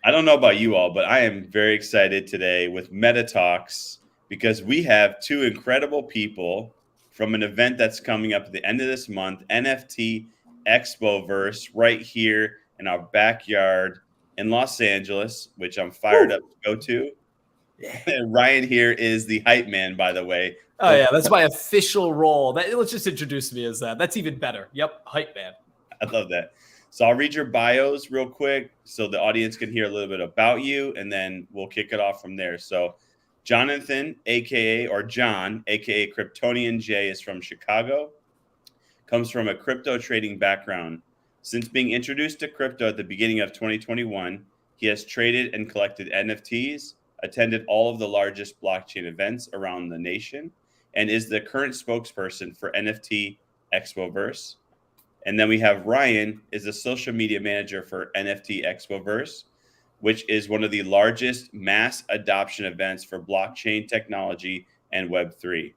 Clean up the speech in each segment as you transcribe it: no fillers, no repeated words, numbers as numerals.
I don't know about you all, but I am very excited today with Meta Talks because we have two incredible people from an event that's coming up at the end of this month, NFT Expoverse, right here in our backyard in Los Angeles, which I'm fired up to go to. Ryan here is the hype man, by the way. Oh, yeah, that's my official role. Let's just introduce me as that. That's even better. Yep, hype man. I love that. So I'll read your bios real quick so the audience can hear a little bit about you, and then we'll kick it off from there. So Jonathan, John, aka Kryptonian J, is from Chicago, comes from a crypto trading background. Since being introduced to crypto at the beginning of 2021, he has traded and collected NFTs, attended all of the largest blockchain events around the nation, and is the current spokesperson for NFT Expoverse. And then we have Ryan is the social media manager for NFT Expoverse, which is one of the largest mass adoption events for blockchain technology and Web3.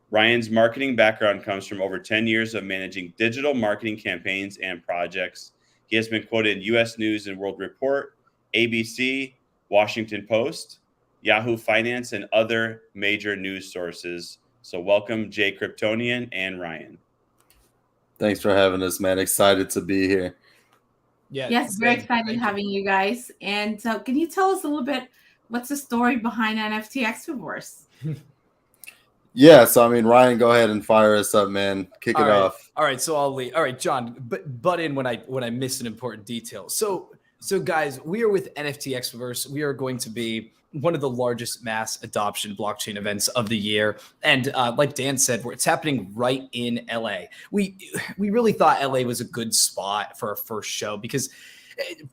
Ryan's marketing background comes from over 10 years of managing digital marketing campaigns and projects. He has been quoted in U.S. News and World Report, ABC, Washington Post, Yahoo Finance, and other major news sources. So welcome, Jay Kryptonian and Ryan. Thanks for having us, man. Excited to be here. Yes, very excited having you guys. And so can you tell us a little bit, what's the story behind NFT Expoverse? Yeah, so I mean, Ryan, go ahead and fire us up, man. Kick it off. All right, so I'll leave. All right, John, butt in when I miss an important detail. So guys, we are with NFT Expoverse. We are going to be one of the largest mass adoption blockchain events of the year. And like Dan said, it's happening right in LA. We really thought LA was a good spot for our first show because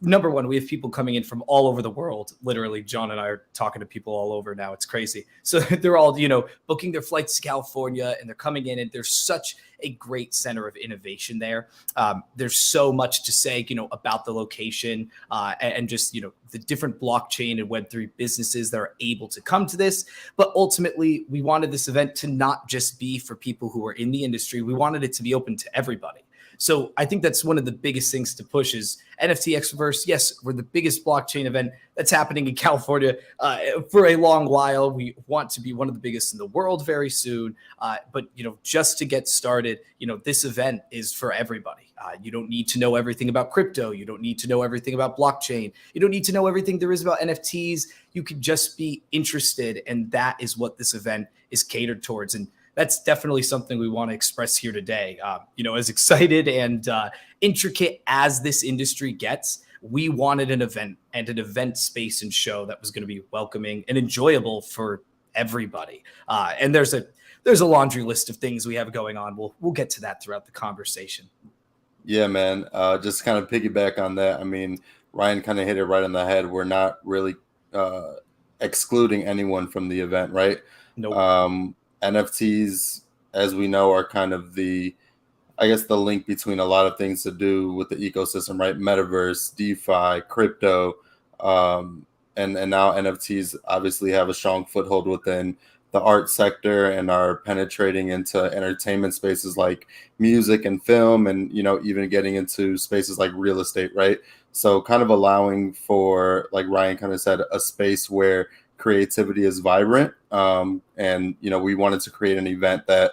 number one, we have people coming in from all over the world. Literally, John and I are talking to people all over now. It's crazy. So they're all, booking their flights to California and they're coming in, and there's such a great center of innovation there. There's so much to say, about the location and just, the different blockchain and Web3 businesses that are able to come to this. But ultimately, we wanted this event to not just be for people who are in the industry. We wanted it to be open to everybody. So I think that's one of the biggest things to push is NFT Expoverse. Yes, we're the biggest blockchain event that's happening in California for a long while. We want to be one of the biggest in the world very soon. But, just to get started, this event is for everybody. You don't need to know everything about crypto. You don't need to know everything about blockchain. You don't need to know everything there is about NFTs. You could just be interested. And that is what this event is catered towards. And that's definitely something we want to express here today. As excited and intricate as this industry gets, we wanted an event and an event space and show that was going to be welcoming and enjoyable for everybody. And there's a laundry list of things we have going on. We'll get to that throughout the conversation. Yeah, man. Just kind of piggyback on that. I mean, Ryan kind of hit it right on the head. We're not really excluding anyone from the event, right? Nope. NFTs, as we know, are kind of the link between a lot of things to do with the ecosystem, right? Metaverse, DeFi, crypto, and now NFTs obviously have a strong foothold within the art sector and are penetrating into entertainment spaces like music and film, and even getting into spaces like real estate, right? So kind of allowing for, like Ryan kind of said, a space where creativity is vibrant, and we wanted to create an event that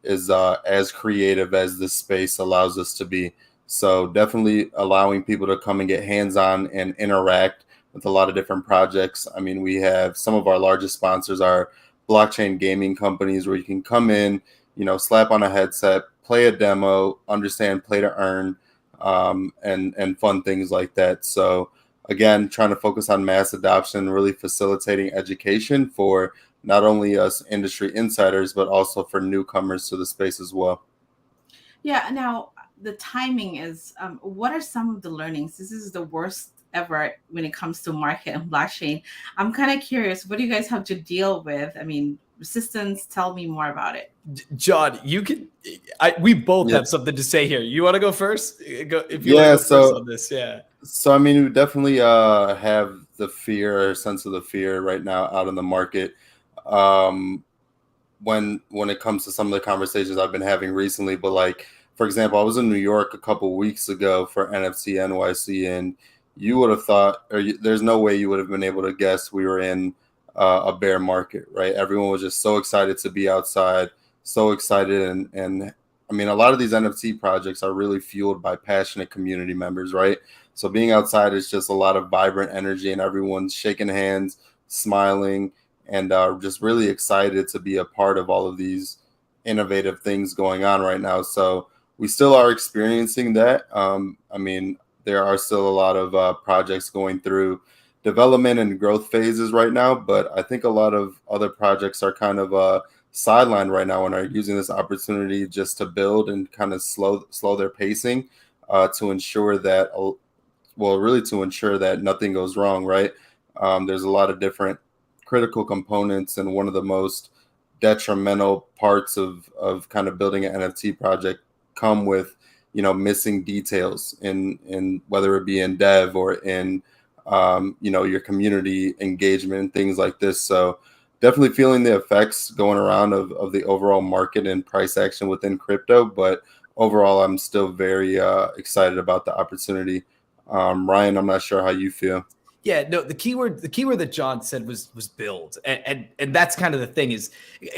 is as creative as this space allows us to be. So definitely allowing people to come and get hands-on and interact with a lot of different projects. I mean, we have some of our largest sponsors are blockchain gaming companies, where you can come in, slap on a headset, play a demo, understand play to earn, and fun things like that. So again, trying to focus on mass adoption, really facilitating education for not only us industry insiders, but also for newcomers to the space as well. Yeah. Now, the timing is, what are some of the learnings? This is the worst ever when it comes to market and blockchain. I'm kind of curious, what do you guys have to deal with? I mean, resistance, tell me more about it. John, you can. We both have something to say here. You want to go first? Go if you want to go first on this. Yeah. So I mean, we definitely have the sense of the fear right now out in the market. When it comes to some of the conversations I've been having recently, but like, for example, I was in New York a couple weeks ago for NFT NYC, and you would have thought, there's no way you would have been able to guess we were in a bear market, right? Everyone was just so excited to be outside, so excited. And I mean, a lot of these NFT projects are really fueled by passionate community members, right? So being outside is just a lot of vibrant energy, and everyone's shaking hands, smiling, and just really excited to be a part of all of these innovative things going on right now. So we still are experiencing that. I mean, there are still a lot of projects going through development and growth phases right now, but I think a lot of other projects are kind of sidelined right now and are using this opportunity just to build and kind of slow their pacing to ensure that, well, really to ensure that nothing goes wrong, right? There's a lot of different critical components, and one of the most detrimental parts of kind of building an NFT project come with, you know, missing details in whether it be in dev or in you know, your community engagement and things like this. So definitely feeling the effects going around of the overall market and price action within crypto, but overall I'm still very excited about the opportunity. Ryan, I'm not sure how you feel. Yeah, no, the keyword that John said was build. And that's kind of the thing is,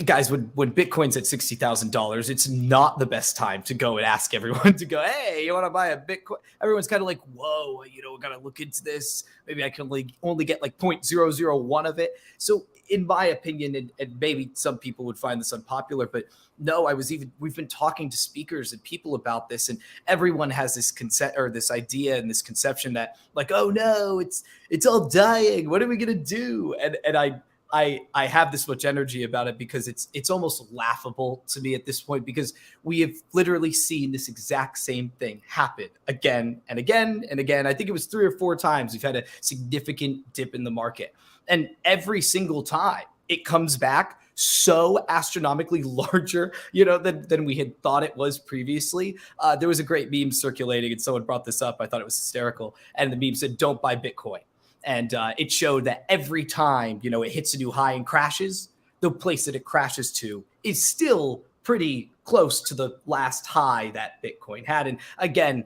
guys, when Bitcoin's at $60,000, it's not the best time to go and ask everyone to go, hey, you want to buy a Bitcoin? Everyone's kind of like, whoa, you know, gotta look into this. Maybe I can only get like 0.001 of it. So in my opinion, and maybe some people would find this unpopular, but no, we've been talking to speakers and people about this, and everyone has this this idea and this conception that like, oh no, it's all dying. What are we gonna do? And I have this much energy about it because it's almost laughable to me at this point, because we have literally seen this exact same thing happen again and again and again. I think it was 3 or 4 times we've had a significant dip in the market, and every single time it comes back so astronomically larger, you know, than we had thought it was previously. There was a great meme circulating, and someone brought this up. I thought it was hysterical. And the meme said, "Don't buy Bitcoin." And it showed that every time, you know, it hits a new high and crashes, the place that it crashes to is still pretty close to the last high that Bitcoin had. And again,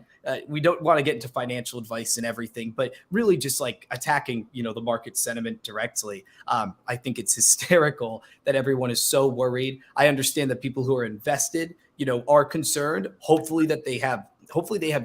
we don't want to get into financial advice and everything, but really just like attacking, you know, the market sentiment directly. I think it's hysterical that everyone is so worried. I understand that people who are invested, you know, are concerned. Hopefully they have,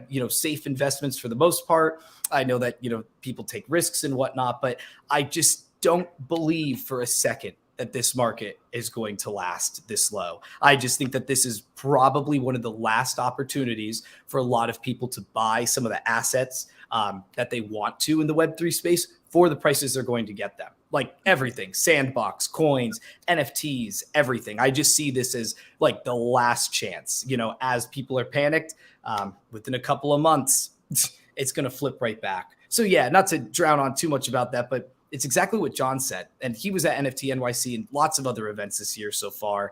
you know, safe investments for the most part. I know that, you know, people take risks and whatnot, but I just don't believe for a second that this market is going to last this low. I just think that this is probably one of the last opportunities for a lot of people to buy some of the assets that they want to in the Web3 space for the prices they're going to get them. Like everything, sandbox, coins, NFTs, everything. I just see this as like the last chance, you know, as people are panicked within a couple of months, it's going to flip right back. So yeah, not to drown on too much about that, but it's exactly what John said. And he was at NFT NYC and lots of other events this year so far.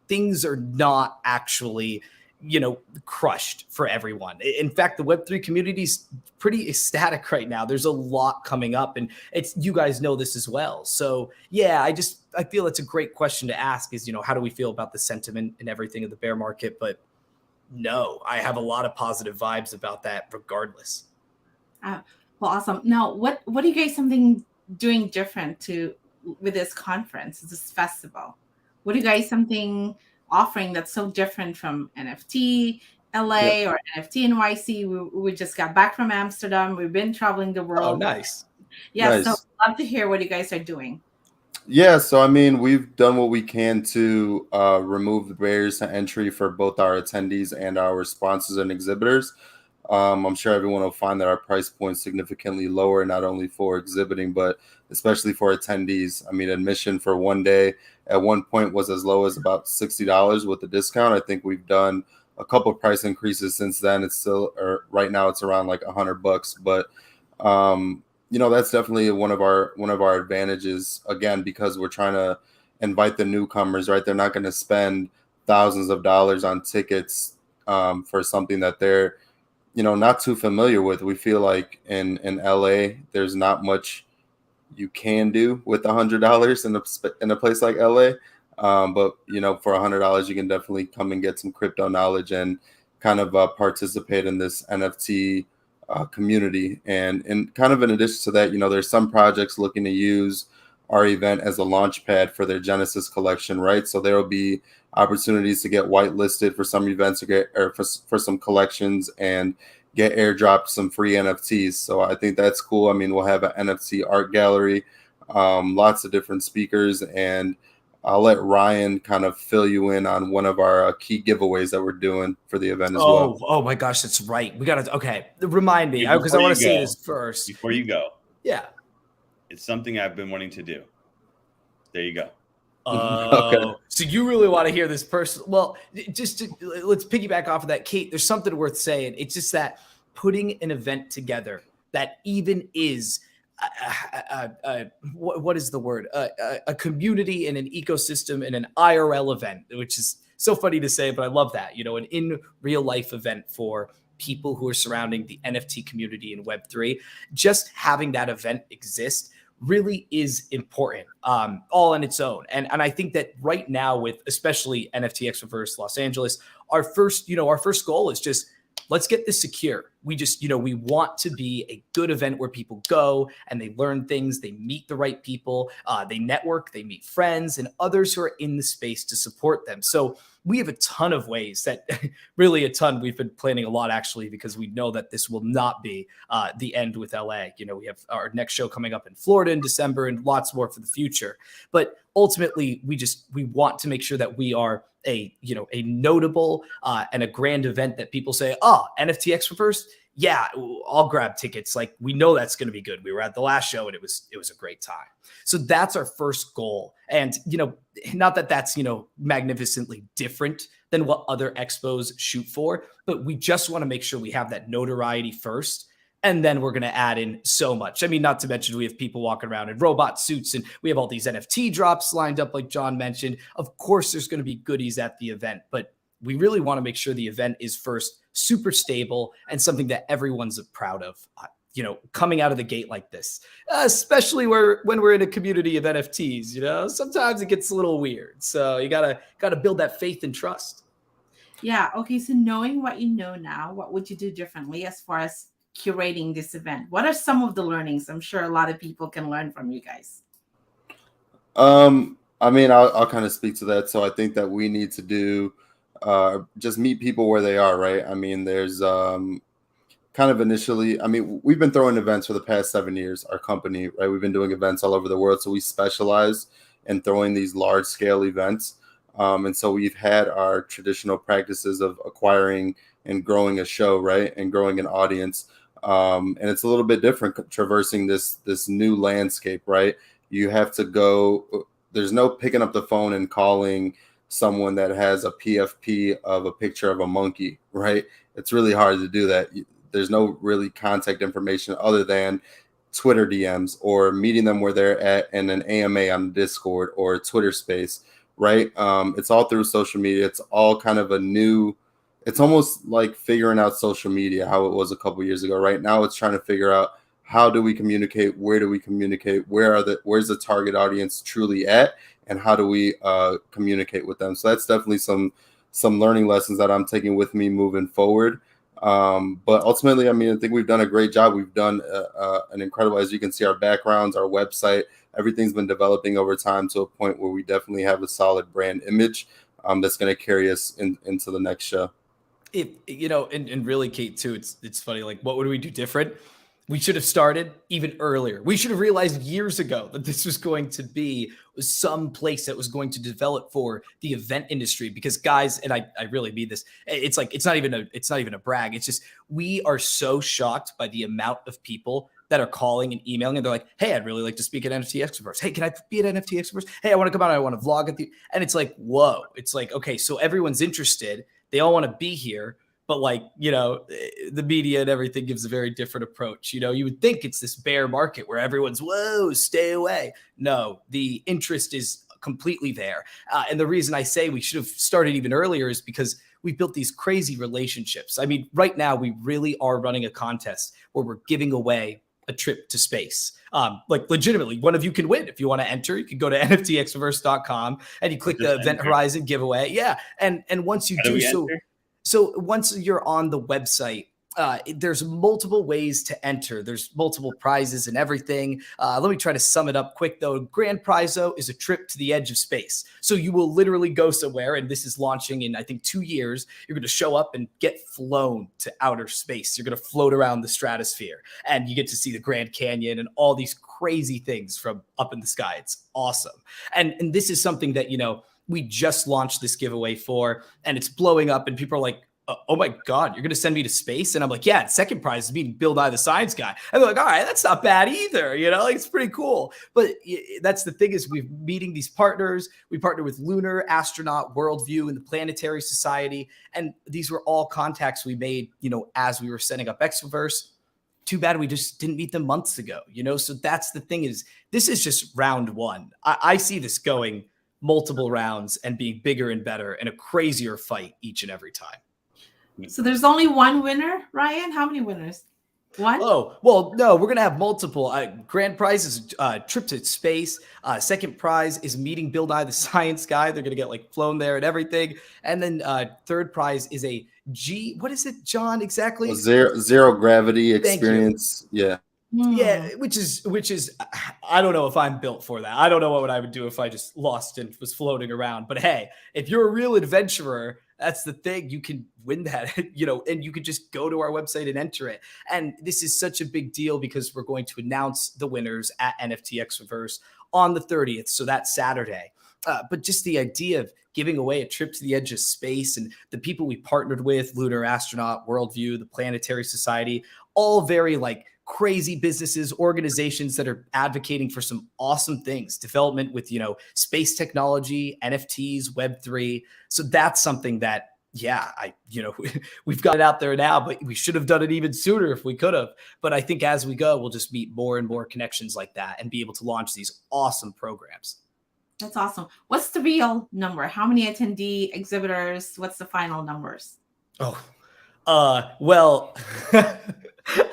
Things are not actually, you know, crushed for everyone. In fact, the Web3 community is pretty ecstatic right now. There's a lot coming up, and it's, you guys know this as well. So yeah, I feel it's a great question to ask is, you know, how do we feel about the sentiment and everything in the bear market? But no, I have a lot of positive vibes about that regardless. Well, awesome. Now, what are you guys doing different with this conference, this festival? What are you guys offering that's so different from NFT LA or NFT NYC? We just got back from Amsterdam. We've been traveling the world. Oh, nice. Yeah, Nice. so I'd love to hear what you guys are doing. Yeah, so I mean, we've done what we can to remove the barriers to entry for both our attendees and our sponsors and exhibitors. I'm sure everyone will find that our price point is significantly lower, not only for exhibiting, but especially for attendees. I mean, admission for one day at one point was as low as about $60 with the discount. I think we've done a couple of price increases since then. It's still, or right now it's around like $100, but you know, that's definitely one of our advantages, again, because we're trying to invite the newcomers, right? They're not going to spend thousands of dollars on tickets for something that they're, you know, not too familiar with. We feel like in LA, there's not much you can do with $100 in a place like LA. But you know, for $100, you can definitely come and get some crypto knowledge and kind of participate in this NFT community. And kind of in addition to that, there's some projects looking to use our event as a launch pad for their Genesis collection, right? So there will be opportunities to get whitelisted for some events for some collections and get airdropped some free NFTs. So I think that's cool. I mean, we'll have an NFT art gallery, lots of different speakers, and I'll let Ryan kind of fill you in on one of our key giveaways that we're doing for the event as well. Oh my gosh, that's right. We got to, okay. Remind me, because I want to say this first. Before you go. Yeah. It's something I've been wanting to do. There you go. Okay. So you really want to hear this person? Well, let's piggyback off of that, Kate. There's something worth saying. It's just that putting an event together that even is what is the word? A community and an ecosystem and an IRL event, which is so funny to say, but I love that. An in real life event for people who are surrounding the NFT community in Web3. Just having that event exist really is important, all on its own. And I think that right now, with especially NFT Expoverse Los Angeles, our first goal is just, let's get this secure. We just, we want to be a good event where people go and they learn things, they meet the right people, they network, they meet friends and others who are in the space to support them. So we have a ton of ways that really a ton. We've been planning a lot, actually, because we know that this will not be the end with LA. We have our next show coming up in Florida in December and lots more for the future. But ultimately, we want to make sure that we are a notable and a grand event that people say, oh, NFT Expoverse, yeah, I'll grab tickets. Like, we know that's going to be good. We were at the last show and it was a great time. So that's our first goal. And, not that that's, magnificently different than what other expos shoot for, but we just want to make sure we have that notoriety first. And then we're going to add in so much. I mean, not to mention we have people walking around in robot suits and we have all these NFT drops lined up, like John mentioned. Of course, there's going to be goodies at the event, but we really want to make sure the event is first super stable and something that everyone's proud of, coming out of the gate like this, especially when we're in a community of NFTs, sometimes it gets a little weird. So you gotta build that faith and trust. Yeah. Okay. So knowing what you know now, what would you do differently as far as curating this event? What are some of the learnings? I'm sure a lot of people can learn from you guys. I mean, I'll kind of speak to that. So I think that we need to do just meet people where they are, right? I mean, there's kind of initially, I mean, we've been throwing events for the past 7 years, our company, right? We've been doing events all over the world. So we specialize in throwing these large scale events. And so we've had our traditional practices of acquiring and growing a show, right? And growing an audience. And it's a little bit different traversing this new landscape, right? You have to go, there's no picking up the phone and calling someone that has a PFP of a picture of a monkey, right? It's really hard to do that. There's no really contact information other than Twitter DMs or meeting them where they're at in an AMA on Discord or Twitter space, right? It's all through social media. It's all kind of it's almost like figuring out social media, how it was a couple years ago. Right now, it's trying to figure out, how do we communicate? Where do we communicate? Where's the target audience truly at? And how do we communicate with them? So that's definitely some learning lessons that I'm taking with me moving forward. But ultimately, I mean, I think we've done a great job. We've done an incredible, as you can see, our backgrounds, our website, everything's been developing over time to a point where we definitely have a solid brand image that's going to carry us into the next show. And really, Kate, too, it's funny. Like, what would we do different? We should have started even earlier. We should have realized years ago that this was going to be some place that was going to develop for the event industry. Because, guys, and I really mean this, it's like it's not even a brag. It's just, we are so shocked by the amount of people that are calling and emailing, and they're like, "Hey, I'd really like to speak at NFT Expoverse. Hey, can I be at NFT Expoverse? Hey, I want to come out. I want to vlog at the." And it's like, whoa! It's like, okay, so everyone's interested. They all want to be here. But the media and everything gives a very different approach. You would think it's this bear market where everyone's, whoa, stay away. No, the interest is completely there. And the reason I say we should have started even earlier is because we built these crazy relationships. I mean, right now we really are running a contest where we're giving away a trip to space. Legitimately, one of you can win. If you want to enter, you can go to NFTExpoverse.com and you click the Event Horizon giveaway. Yeah. And once you do so. So once you're on the website, there's multiple ways to enter. There's multiple prizes and everything. Let me try to sum it up quick, though. Grand prize, though, is a trip to the edge of space. So you will literally go somewhere, and this is launching in, I think, 2 years. You're going to show up and get flown to outer space. You're going to float around the stratosphere, and you get to see the Grand Canyon and all these crazy things from up in the sky. It's awesome. And this is something that, we just launched this giveaway for, and it's blowing up, and people are like, oh my God, you're going to send me to space? And I'm like, yeah, second prize is meeting Bill Nye the Science Guy. And they're like, all right, that's not bad either. It's pretty cool. But that's the thing is we're meeting these partners. We partner with Lunar, Astronaut, Worldview, and the Planetary Society. And these were all contacts we made, as we were setting up Expoverse. Too bad we just didn't meet them months ago, So that's the thing is this is just round one. I see this going multiple rounds and being bigger and better and a crazier fight each and every time. So there's only one winner, Ryan? How many winners? One? Oh, well, no, we're going to have multiple. Grand prize is trip to space. Second prize is meeting Bill Nye the Science Guy. They're going to get flown there and everything. And then third prize is a what is it, John, exactly? Zero gravity experience. Yeah. Yeah, which is I don't know if I'm built for that. I don't know what I would do if I just lost and was floating around. But hey, if you're a real adventurer, that's the thing. You can win that, and you could just go to our website and enter it. And this is such a big deal because we're going to announce the winners at NFT Expoverse on the 30th. So that's Saturday. But just the idea of giving away a trip to the edge of space and the people we partnered with, Lunar, Astronaut, Worldview, the Planetary Society, all very crazy businesses, organizations that are advocating for some awesome things, development with, space technology, NFTs, Web3. So that's something that, we've got it out there now, but we should have done it even sooner if we could have. But I think as we go, we'll just meet more and more connections like that and be able to launch these awesome programs. That's awesome. What's the real number? How many attendee exhibitors? What's the final numbers? Well,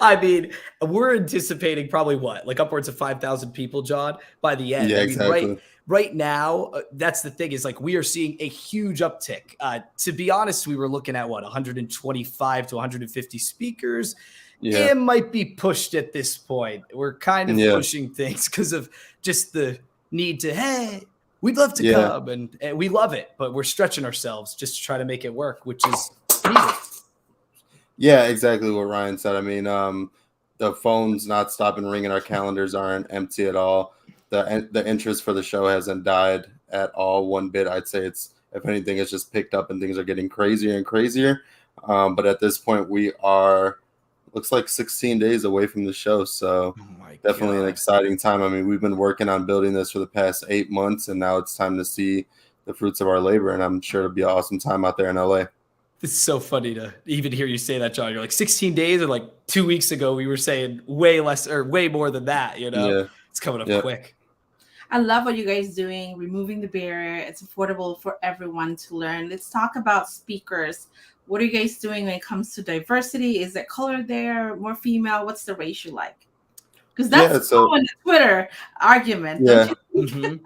I mean, we're anticipating probably upwards of 5,000 people, John, by the end. Yeah, exactly. Right now, that's the thing is we are seeing a huge uptick. To be honest, we were looking at 125 to 150 speakers. Yeah. It might be pushed at this point. We're kind of pushing things because of just the need to, hey, we'd love to come and we love it, but we're stretching ourselves just to try to make it work, which is needed. Yeah, exactly what Ryan said. I mean, the phone's not stopping ringing. Our calendars aren't empty at all. The interest for the show hasn't died at all one bit. I'd say it's, if anything, it's just picked up and things are getting crazier and crazier. But at this point, we are, looks like 16 days away from the show. So definitely an exciting time. I mean, we've been working on building this for the past 8 months, and now it's time to see the fruits of our labor. And I'm sure it'll be an awesome time out there in LA. It's so funny to even hear you say that, John. You're 16 days, or 2 weeks ago, we were saying way less or way more than that, Yeah. It's coming up quick. I love what you guys doing, removing the barrier. It's affordable for everyone to learn. Let's talk about speakers. What are you guys doing when it comes to diversity? Is it color there, more female? What's the ratio like? Because that's the Twitter argument. Yeah. Mm-hmm.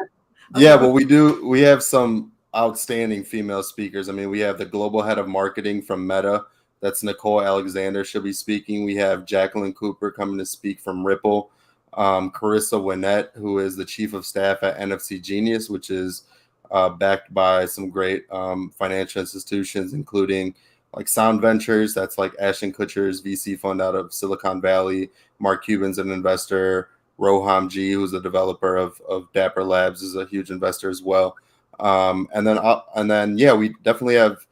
Yeah, well, we have some outstanding female speakers. I mean, we have the global head of marketing from Meta. That's Nicole Alexander. She'll be speaking. We have Jacqueline Cooper coming to speak from Ripple. Carissa Winnett, who is the chief of staff at NFC Genius, which is backed by some great financial institutions, including Sound Ventures. That's Ashton Kutcher's VC fund out of Silicon Valley. Mark Cuban's an investor. Roham G, who's a developer of Dapper Labs, is a huge investor as well. And then we definitely have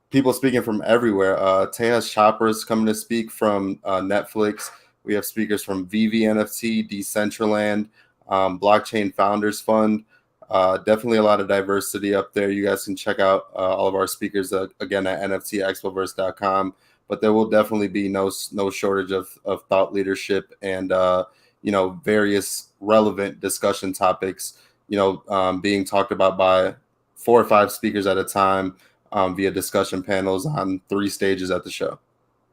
people speaking from everywhere. Tejas Chopra is coming to speak from Netflix. We have speakers from VV NFT, Decentraland, Blockchain Founders Fund. Definitely a lot of diversity up there. You guys can check out all of our speakers again at NFTExpoverse.com. But there will definitely be no shortage of thought leadership and various relevant discussion topics. Being talked about by 4 or 5 speakers at a time via discussion panels on 3 stages at the show.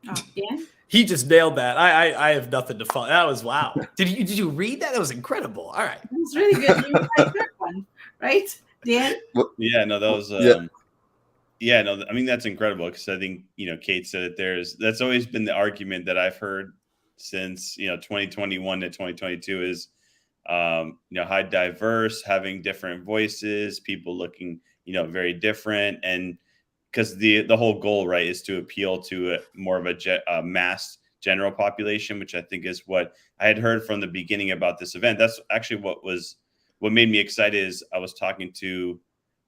Oh, yeah. He just nailed that. I have nothing to follow. That was wow. Did you read that? That was incredible. All right. That was really good. You had a good one, right, Dan? Yeah, no, that was Yeah, no, I mean, that's incredible because I think, Kate said it. That's always been the argument that I've heard since, 2021 to 2022 is, high diverse, having different voices, people looking, very different. And because the whole goal, right, is to appeal to more of a mass general population, which I think is what I had heard from the beginning about this event. That's actually what made me excited is I was talking to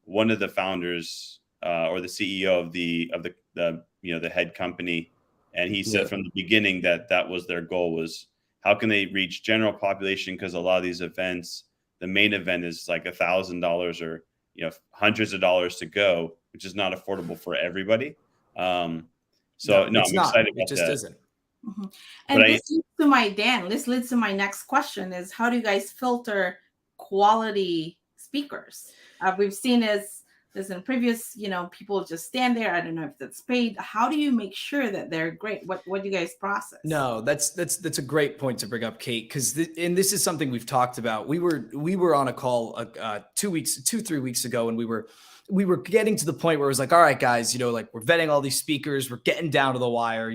one of the founders or the CEO of the head company, and he said from the beginning that was their goal was how can they reach general population, because a lot of these events, the main event is like $1,000 or hundreds of dollars to go, which is not affordable for everybody. I'm excited It about just that. isn't. Mm-hmm. And this leads to my next question is, how do you guys filter quality speakers? We've seen as in previous, people just stand there. I don't know if that's paid. How do you make sure that they're great? What do you guys process? No, that's a great point to bring up, Kate, because and this is something we've talked about. We were on a call 3 weeks ago, and we were getting to the point where it was like, all right, guys, like we're vetting all these speakers, we're getting down to the wire.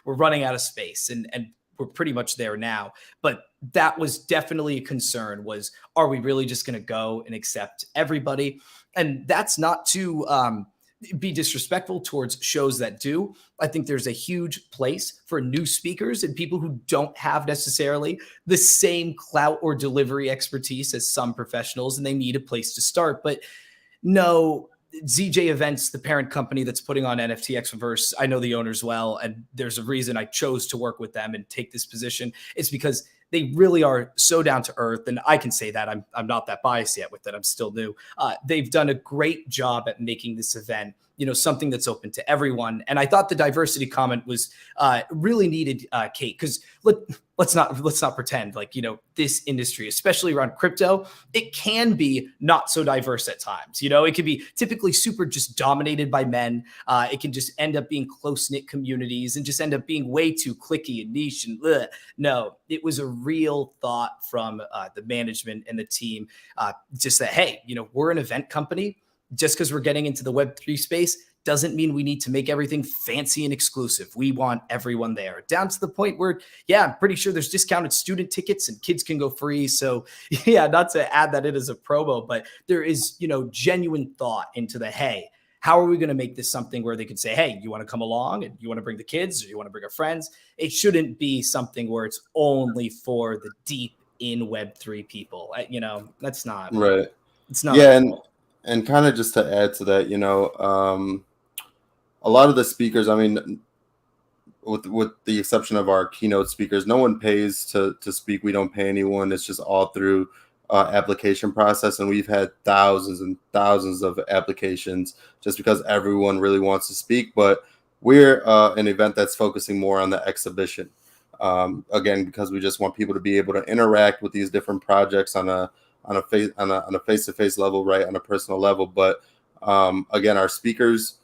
We're running out of space, and we're pretty much there now. But that was definitely a concern, was, are we really just going to go and accept everybody? And that's not to be disrespectful towards shows that do. I think there's a huge place for new speakers and people who don't have necessarily the same clout or delivery expertise as some professionals, and they need a place to start. But no, ZJ Events, the parent company that's putting on NFT Expoverse, I know the owners well, and there's a reason I chose to work with them and take this position. It's because they really are so down to earth, and I can say that I'm not that biased yet with it. I'm still new. They've done a great job at making this event, something that's open to everyone. And I thought the diversity comment was really needed, Kate, because let's not pretend like, this industry, especially around crypto, it can be not so diverse at times. It can be typically super just dominated by men. It can just end up being close-knit communities and just end up being way too cliquey and niche and bleh. No, it was a real thought from the management and the team, just that, hey, we're an event company. Just because we're getting into the Web3 space doesn't mean we need to make everything fancy and exclusive. We want everyone there, down to the point where, I'm pretty sure there's discounted student tickets and kids can go free. So not to add that in as a promo, but there is, genuine thought into hey, how are we going to make this something where they could say, hey, you want to come along and you want to bring the kids or you want to bring our friends? It shouldn't be something where it's only for the deep in Web3 people. That's not right. It's not. Yeah. And kind of just to add to that, a lot of the speakers, I mean, with the exception of our keynote speakers, no one pays to speak. We don't pay anyone. It's just all through application process. And we've had thousands and thousands of applications just because everyone really wants to speak. But we're an event that's focusing more on the exhibition. Again, because we just want people to be able to interact with these different projects on a face-to-face level, right, on a personal level. But again, our speakers,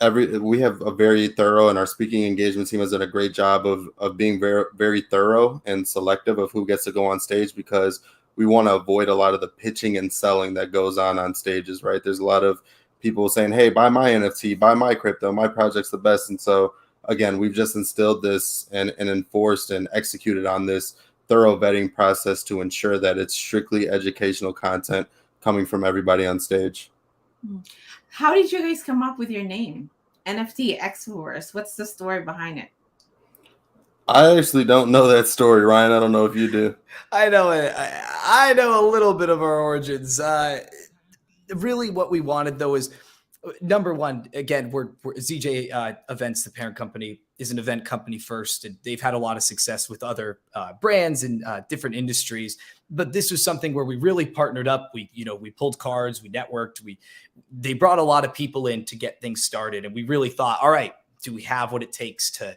we have a very thorough, and our speaking engagement team has done a great job of being very, very thorough and selective of who gets to go on stage, because we want to avoid a lot of the pitching and selling that goes on stages, right? There's a lot of people saying, hey, buy my NFT, buy my crypto, my project's the best. And so again, we've just instilled this and enforced and executed on this thorough vetting process to ensure that it's strictly educational content coming from everybody on stage. How did you guys come up with your name, NFT Expoverse? What's the story behind it? I actually don't know that story, Ryan. I don't know if you do. I know it. I know a little bit of our origins. Really, what we wanted though is, number one, again, we're ZJ Events, the parent company, is an event company first, and they've had a lot of success with other brands and different industries. But this was something where we really partnered up. We pulled cards, we networked, they brought a lot of people in to get things started, and we really thought, all right, do we have what it takes to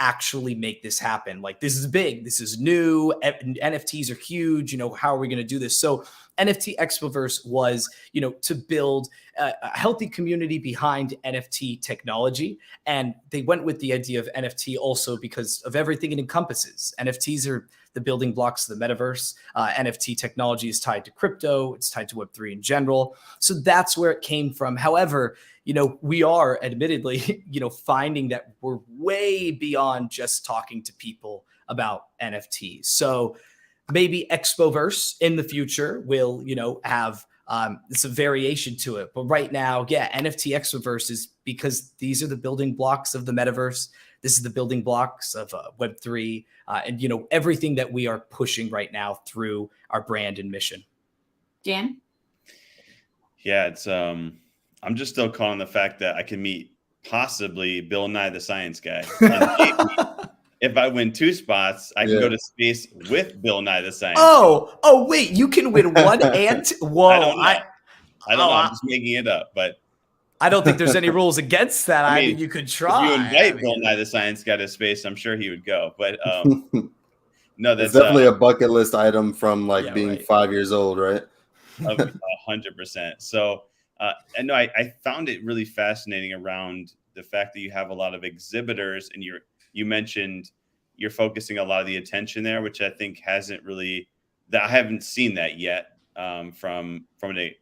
actually make this happen? Like, this is big, this is new, NFTs are huge, how are we going to do this? So NFT Expoverse was, to build a healthy community behind NFT technology. And they went with the idea of NFT also because of everything it encompasses. NFTs are the building blocks of the metaverse. NFT technology is tied to crypto. It's tied to Web3 in general. So that's where it came from. However, we are admittedly, finding that we're way beyond just talking to people about NFTs. So maybe Expoverse in the future will, have it's a variation to it. But right now, NFT Expoverse is because these are the building blocks of the metaverse. This is the building blocks of Web3 and, everything that we are pushing right now through our brand and mission. Dan? Yeah, it's I'm just still calling the fact that I can meet possibly Bill Nye the Science Guy. And maybe if I win 2 spots, I can go to space with Bill Nye the Science. Oh, wait, you can win 1 and whoa! I don't know. I'm just making it up, but I don't think there's any rules against that. I mean, you could try. If you invite Bill Nye the Science Guy to space, I'm sure he would go. But no, that's it's definitely a bucket list item from being right. 5 years old, right? 100%. So, and no, I found it really fascinating around the fact that you have a lot of exhibitors, and you mentioned you're focusing a lot of the attention there, which I think hasn't really, that I haven't seen that yet from an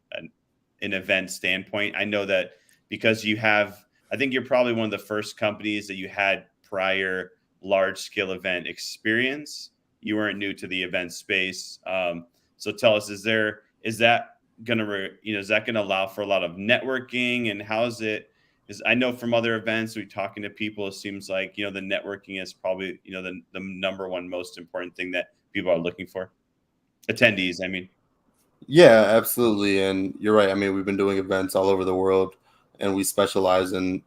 event standpoint. I know that because I think you're probably one of the first companies that you had prior large scale event experience. You weren't new to the event space. So tell us, is that going to allow for a lot of networking, and how is it? Is I know from other events, we talking to people, it seems like, the networking is probably, the number one most important thing that people are looking for. Attendees, I mean. Yeah, absolutely. And you're right. I mean, we've been doing events all over the world, and we specialize in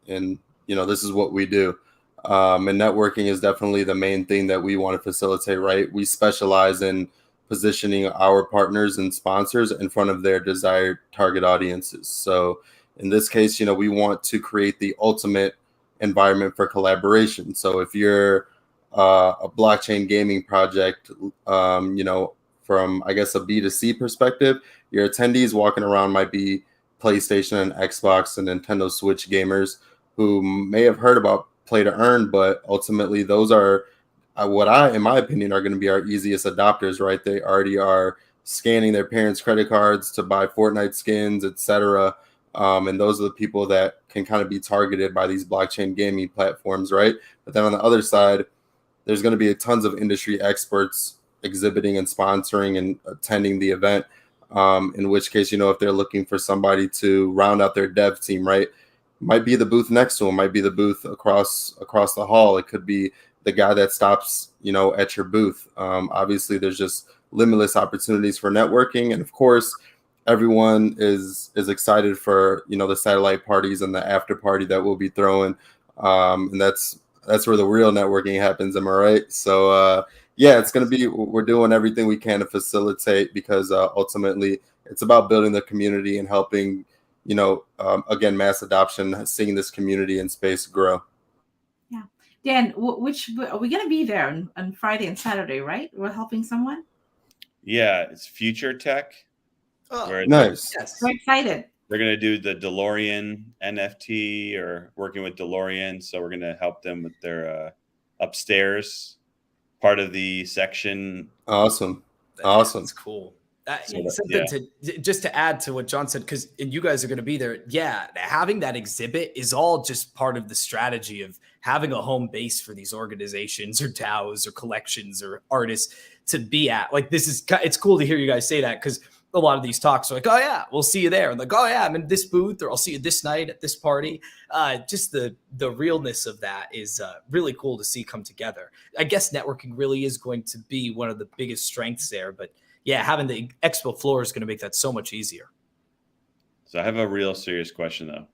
this is what we do. And networking is definitely the main thing that we want to facilitate, right? We specialize in positioning our partners and sponsors in front of their desired target audiences. So in this case, we want to create the ultimate environment for collaboration. So if you're a blockchain gaming project, from, I guess, a B2C perspective, your attendees walking around might be PlayStation and Xbox and Nintendo Switch gamers who may have heard about play to earn, but ultimately those are in my opinion, are going to be our easiest adopters, right? They already are scanning their parents' credit cards to buy Fortnite skins, etc. And those are the people that can kind of be targeted by these blockchain gaming platforms, right? But then on the other side, there's going to be tons of industry experts exhibiting and sponsoring and attending the event. In which case, if they're looking for somebody to round out their dev team, right? Might be the booth next to them, might be the booth across the hall. It could be the guy that stops, at your booth. Obviously, there's just limitless opportunities for networking, and of course, everyone is excited for the satellite parties and the after party that we'll be throwing, and that's where the real networking happens. Am I right? So it's going to be, we're doing everything we can to facilitate, because ultimately it's about building the community and helping, again, mass adoption, seeing this community in space grow. Yeah. Dan, which are we going to be there on Friday and Saturday, right? We're helping someone? Yeah, it's Future Tech. Oh, nice. Yes. We're excited. They're going to do the DeLorean NFT, or working with DeLorean. So we're going to help them with their upstairs part of the section. Awesome. That's cool. Just to add to what John said, because you guys are going to be there. Yeah, having that exhibit is all just part of the strategy of having a home base for these organizations or DAOs or collections or artists to be at. Like, it's cool to hear you guys say that, because a lot of these talks are like, oh yeah, we'll see you there. And like, oh yeah, I'm in this booth, or I'll see you this night at this party. Just the realness of that is really cool to see come together. I guess networking really is going to be one of the biggest strengths there, but yeah, having the expo floor is going to make that so much easier. So I have a real serious question though.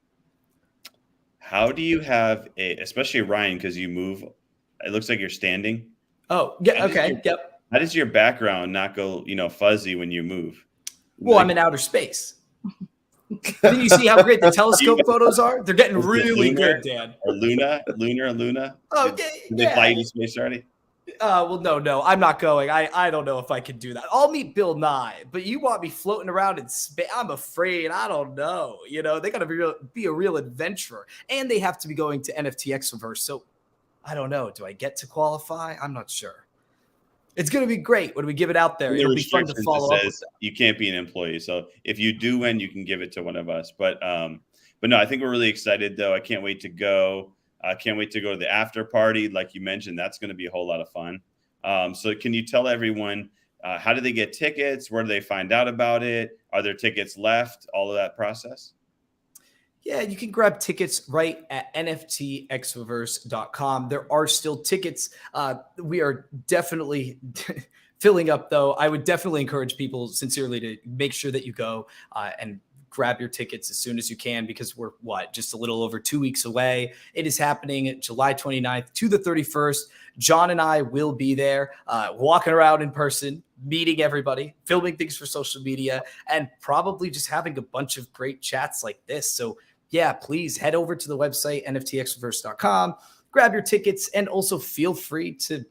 How do you have especially Ryan, because you move, it looks like you're standing. Oh, yeah. Okay. Yep. How does your background not go, fuzzy when you move? Well, I'm in outer space. Didn't you see how great the telescope photos are? They're getting really good, Dan. Or Luna? Oh, Did they fly you to space already? Well, no, I'm not going. I don't know if I can do that. I'll meet Bill Nye, but you want me floating around in space? I'm afraid. I don't know. They got to be a real adventurer, and they have to be going to NFT Expoverse. So I don't know. Do I get to qualify? I'm not sure. It's going to be great when we give it out there. And the It'll be fun to restrictions, follow it up with says that. you can't be an employee. So if you do win, you can give it to one of us. But no, I think we're really excited though. I can't wait to go. I can't wait to go to the after party. Like you mentioned, that's going to be a whole lot of fun. So can you tell everyone how do they get tickets? Where do they find out about it? Are there tickets left? All of that process? Yeah, you can grab tickets right at NFTExpoverse.com. There are still tickets. We are definitely filling up, though. I would definitely encourage people sincerely to make sure that you go and grab your tickets as soon as you can, because we're just a little over 2 weeks away. It is happening July 29th to the 31st. John and I will be there, walking around in person, meeting everybody, filming things for social media, and probably just having a bunch of great chats like this. So yeah, please head over to the website, NFTExpoverse.com, grab your tickets, and also feel free to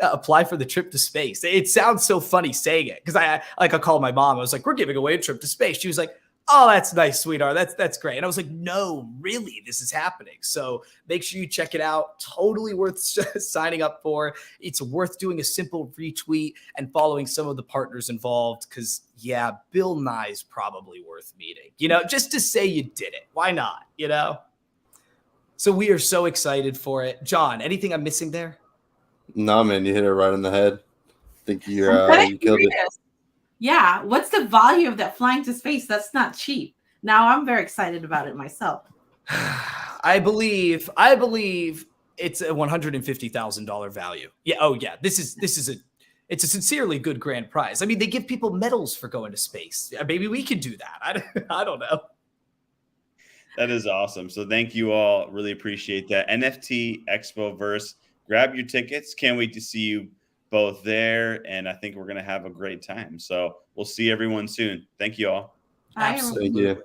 apply for the trip to space. It sounds so funny saying it, because I called my mom. I was like, we're giving away a trip to space. She was like, oh, that's nice, sweetheart. That's great. And I was like, no, really, this is happening. So make sure you check it out. Totally worth signing up for. It's worth doing a simple retweet and following some of the partners involved, because yeah, Bill Nye's probably worth meeting, just to say you did it. Why not, So we are so excited for it. John, anything I'm missing there? No, man, you hit it right on the head. I think you killed it. Yeah, what's the value of that flying to space? That's not cheap. Now I'm very excited about it myself. I believe it's a $150,000 value. Yeah. Oh yeah. It's a sincerely good grand prize. I mean, they give people medals for going to space. Maybe we can do that. I don't know. That is awesome. So thank you all. Really appreciate that. NFT Expoverse. Grab your tickets. Can't wait to see you both there. And I think we're going to have a great time. So we'll see everyone soon. Thank you all. Bye, Absolutely. Thank you.